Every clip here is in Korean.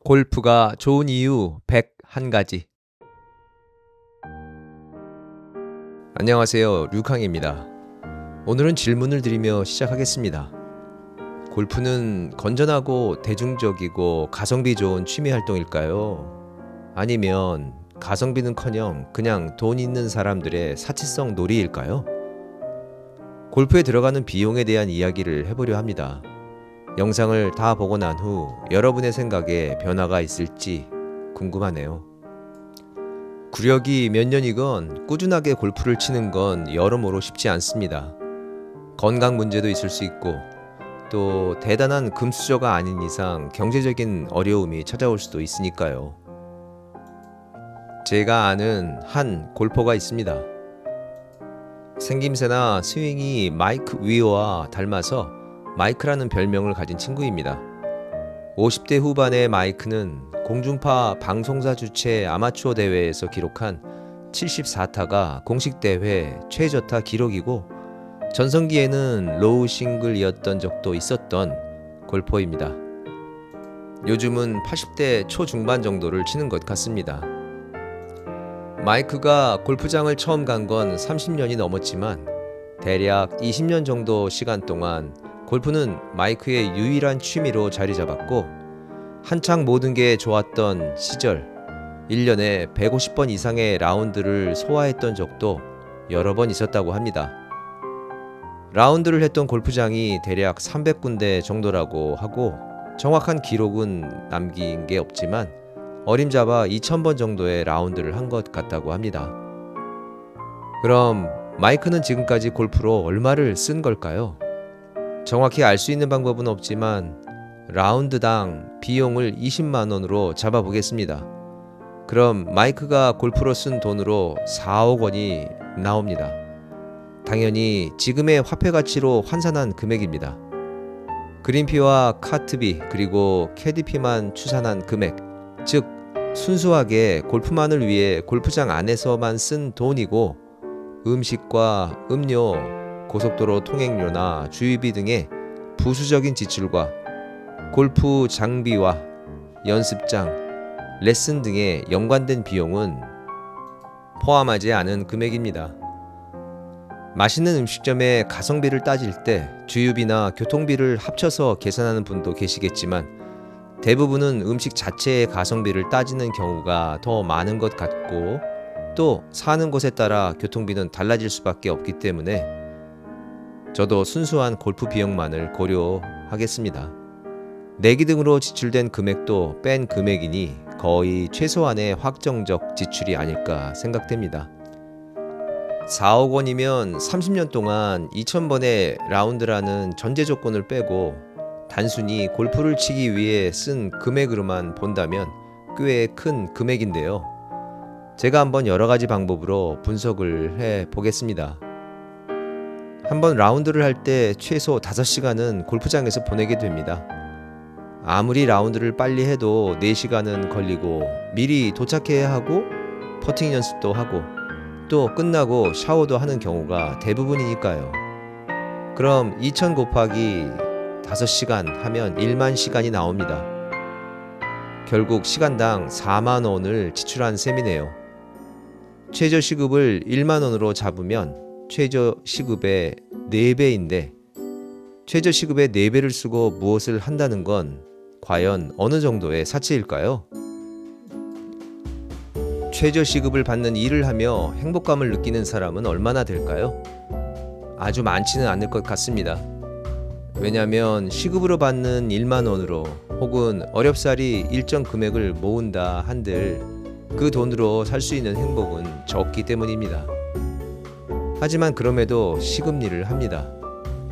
골프가 좋은 이유 101가지. 안녕하세요. 류캉입니다. 오늘은 질문을 드리며 시작하겠습니다. 골프는 건전하고 대중적이고 가성비 좋은 취미 활동일까요? 아니면 가성비는커녕 그냥 돈 있는 사람들의 사치성 놀이일까요? 골프에 들어가는 비용에 대한 이야기를 해보려 합니다. 영상을 다 보고 난 후 여러분의 생각에 변화가 있을지 궁금하네요. 구력이 몇 년이건 꾸준하게 골프를 치는 건 여러모로 쉽지 않습니다. 건강 문제도 있을 수 있고 또 대단한 금수저가 아닌 이상 경제적인 어려움이 찾아올 수도 있으니까요. 제가 아는 한 골퍼가 있습니다. 생김새나 스윙이 마이크 위어와 닮아서 마이크라는 별명을 가진 친구입니다. 50대 후반의 마이크는 공중파 방송사 주최 아마추어 대회에서 기록한 74타가 공식 대회 최저타 기록이고 전성기에는 로우 싱글이었던 적도 있었던 골퍼입니다. 요즘은 80대 초중반 정도를 치는 것 같습니다. 마이크가 골프장을 처음 간 건 30년이 넘었지만 대략 20년 정도 시간 동안 골프는 마이크의 유일한 취미로 자리 잡았고 한창 모든 게 좋았던 시절 1년에 150번 이상의 라운드를 소화했던 적도 여러 번 있었다고 합니다. 라운드를 했던 골프장이 대략 300군데 정도라고 하고 정확한 기록은 남긴 게 없지만 어림잡아 2000번 정도의 라운드를 한 것 같다고 합니다. 그럼 마이크는 지금까지 골프로 얼마를 쓴 걸까요? 정확히 알 수 있는 방법은 없지만 라운드당 비용을 20만 원으로 잡아보겠습니다. 그럼 마이크가 골프로 쓴 돈으로 4억 원이 나옵니다. 당연히 지금의 화폐 가치로 환산한 금액입니다. 그린피와 카트비 그리고 캐디피만 추산한 금액, 즉 순수하게 골프만을 위해 골프장 안에서만 쓴 돈이고 음식과 음료, 고속도로 통행료나 주유비 등의 부수적인 지출과 골프 장비와 연습장, 레슨 등에 연관된 비용은 포함하지 않은 금액입니다. 맛있는 음식점의 가성비를 따질 때 주유비나 교통비를 합쳐서 계산하는 분도 계시겠지만 대부분은 음식 자체의 가성비를 따지는 경우가 더 많은 것 같고 또 사는 곳에 따라 교통비는 달라질 수밖에 없기 때문에 저도 순수한 골프 비용만을 고려하겠습니다. 내기 등으로 지출된 금액도 뺀 금액이니 거의 최소한의 확정적 지출이 아닐까 생각됩니다. 4억 원이면 30년 동안 2000번의 라운드라는 전제 조건을 빼고 단순히 골프를 치기 위해 쓴 금액으로만 본다면 꽤 큰 금액인데요. 제가 한번 여러 가지 방법으로 분석을 해 보겠습니다. 한번 라운드를 할 때 최소 5시간은 골프장에서 보내게 됩니다. 아무리 라운드를 빨리 해도 4시간은 걸리고 미리 도착해야 하고 퍼팅 연습도 하고 또 끝나고 샤워도 하는 경우가 대부분이니까요. 그럼 2000 곱하기 5시간 하면 1만 시간이 나옵니다. 결국 시간당 4만 원을 지출한 셈이네요. 최저 시급을 1만 원으로 잡으면 최저 시급의 4배인데 최저 시급의 4배를 쓰고 무엇을 한다는 건 과연 어느 정도의 사치일까요? 최저 시급을 받는 일을 하며 행복감을 느끼는 사람은 얼마나 될까요? 아주 많지는 않을 것 같습니다. 왜냐하면 시급으로 받는 1만 원으로 혹은 어렵사리 일정 금액을 모은다 한들 그 돈으로 살 수 있는 행복은 적기 때문입니다. 하지만 그럼에도 시급 일을 합니다.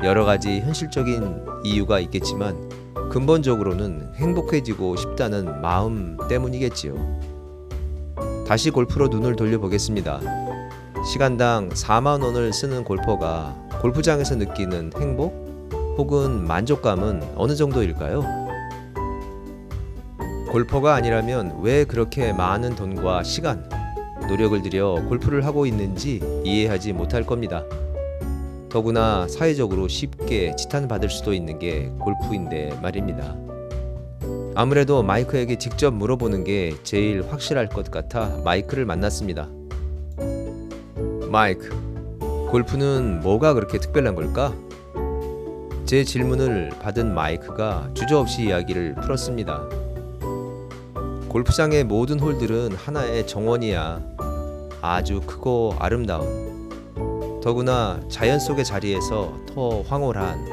여러 가지 현실적인 이유가 있겠지만 근본적으로는 행복해지고 싶다는 마음 때문이겠지요. 다시 골프로 눈을 돌려보겠습니다. 시간당 4만 원을 쓰는 골퍼가 골프장에서 느끼는 행복 혹은 만족감은 어느 정도일까요? 골퍼가 아니라면 왜 그렇게 많은 돈과 시간, 노력을 들여 골프를 하고 있는지 이해하지 못할 겁니다. 더구나 사회적으로 쉽게 지탄받을 수도 있는 게 골프인데 말입니다. 아무래도 마이크에게 직접 물어보는 게 제일 확실할 것 같아 마이크를 만났습니다. 마이크, 골프는 뭐가 그렇게 특별한 걸까? 제 질문을 받은 마이크가 주저없이 이야기를 풀었습니다. 골프장의 모든 홀들은 하나의 정원이야. 아주 크고 아름다운. 더구나 자연 속의 자리에서 더 황홀한.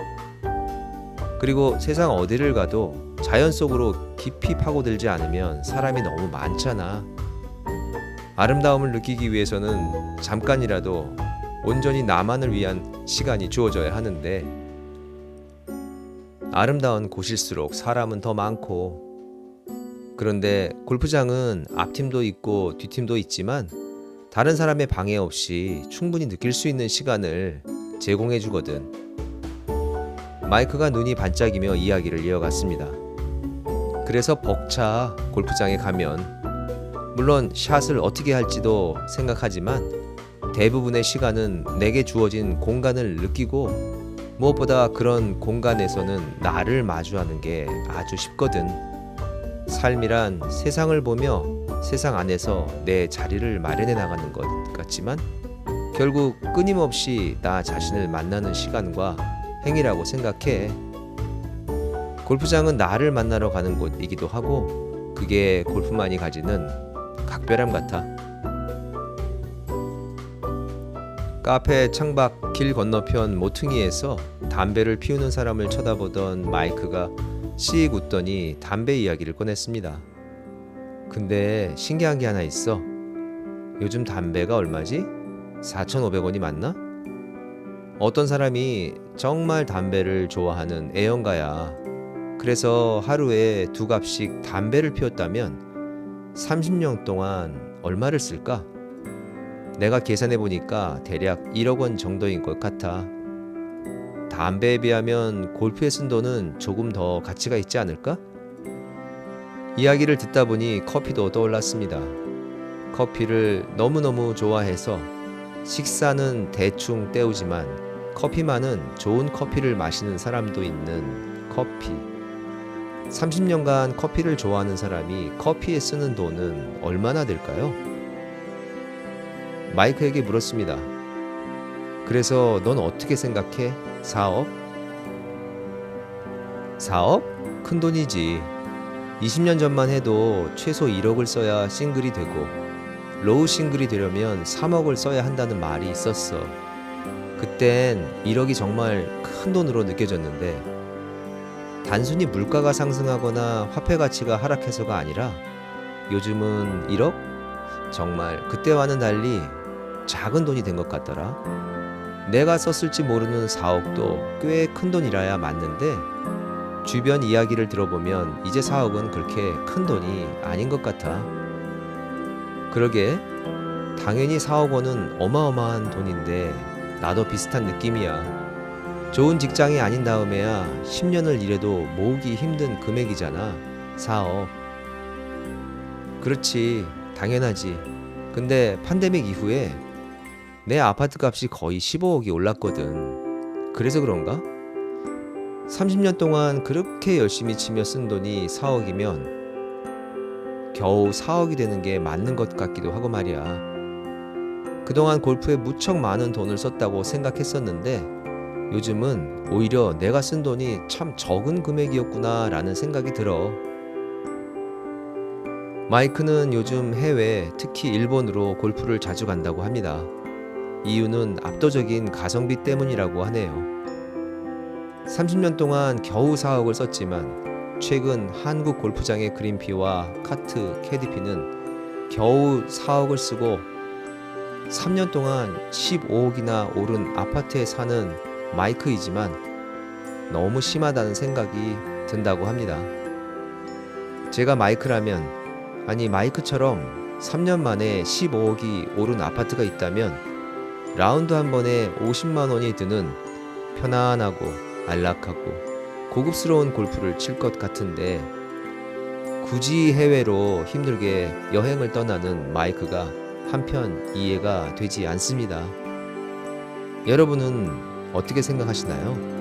그리고 세상 어디를 가도 자연 속으로 깊이 파고들지 않으면 사람이 너무 많잖아. 아름다움을 느끼기 위해서는 잠깐이라도 온전히 나만을 위한 시간이 주어져야 하는데, 아름다운 곳일수록 사람은 더 많고, 그런데 골프장은 앞팀도 있고 뒷팀도 있지만 다른 사람의 방해 없이 충분히 느낄 수 있는 시간을 제공해 주거든. 마이크가 눈이 반짝이며 이야기를 이어갔습니다. 그래서 벅차 골프장에 가면 물론 샷을 어떻게 할지도 생각하지만 대부분의 시간은 내게 주어진 공간을 느끼고, 무엇보다 그런 공간에서는 나를 마주하는 게 아주 쉽거든. 삶이란 세상을 보며 세상 안에서 내 자리를 마련해 나가는 것 같지만 결국 끊임없이 나 자신을 만나는 시간과 행위라고 생각해. 골프장은 나를 만나러 가는 곳이기도 하고, 그게 골프만이 가지는 각별함 같아. 카페 창밖 길 건너편 모퉁이에서 담배를 피우는 사람을 쳐다보던 마이크가 씩 웃더니 담배 이야기를 꺼냈습니다. 근데 신기한 게 하나 있어. 요즘 담배가 얼마지? 4,500원이 맞나? 어떤 사람이 정말 담배를 좋아하는 애연가야. 그래서 하루에 2갑씩 담배를 피웠다면 30년 동안 얼마를 쓸까? 내가 계산해 보니까 대략 1억 원 정도인 것 같아. 담배에 비하면 골프에 쓴 돈은 조금 더 가치가 있지 않을까? 이야기를 듣다 보니 커피도 떠올랐습니다. 커피를 너무너무 좋아해서 식사는 대충 때우지만 커피만은 좋은 커피를 마시는 사람도 있는 커피. 30년간 커피를 좋아하는 사람이 커피에 쓰는 돈은 얼마나 될까요? 마이크에게 물었습니다. 그래서 넌 어떻게 생각해? 4억? 4억? 큰 돈이지. 20년 전만 해도 최소 1억을 써야 싱글이 되고 로우 싱글이 되려면 3억을 써야 한다는 말이 있었어. 그땐 1억이 정말 큰 돈으로 느껴졌는데, 단순히 물가가 상승하거나 화폐 가치가 하락해서가 아니라 요즘은 1억? 정말 그때와는 달리 작은 돈이 된 것 같더라. 내가 썼을지 모르는 4억도 꽤 큰 돈이라야 맞는데, 주변 이야기를 들어보면 이제 4억은 그렇게 큰 돈이 아닌 것 같아. 그러게, 당연히 4억 원은 어마어마한 돈인데 나도 비슷한 느낌이야. 좋은 직장이 아닌 다음에야 10년을 일해도 모으기 힘든 금액이잖아. 4억. 그렇지, 당연하지. 근데 팬데믹 이후에 내 아파트 값이 거의 15억이 올랐거든. 그래서 그런가? 30년 동안 그렇게 열심히 치며 쓴 돈이 4억이면 겨우 4억이 되는 게 맞는 것 같기도 하고 말이야. 그동안 골프에 무척 많은 돈을 썼다고 생각했었는데 요즘은 오히려 내가 쓴 돈이 참 적은 금액이었구나 라는 생각이 들어. 마이크는 요즘 해외, 특히 일본으로 골프를 자주 간다고 합니다. 이유는 압도적인 가성비 때문이라고 하네요. 30년 동안 겨우 4억을 썼지만 최근 한국 골프장의 그린피와 카트, 캐디피는 겨우 4억을 쓰고 3년 동안 15억이나 오른 아파트에 사는 마이크이지만 너무 심하다는 생각이 든다고 합니다. 제가 마이크라면, 아니 마이크처럼 3년 만에 15억이 오른 아파트가 있다면 라운드 한 번에 50만 원이 드는 편안하고 안락하고 고급스러운 골프를 칠 것 같은데, 굳이 해외로 힘들게 여행을 떠나는 마이크가 한편 이해가 되지 않습니다. 여러분은 어떻게 생각하시나요?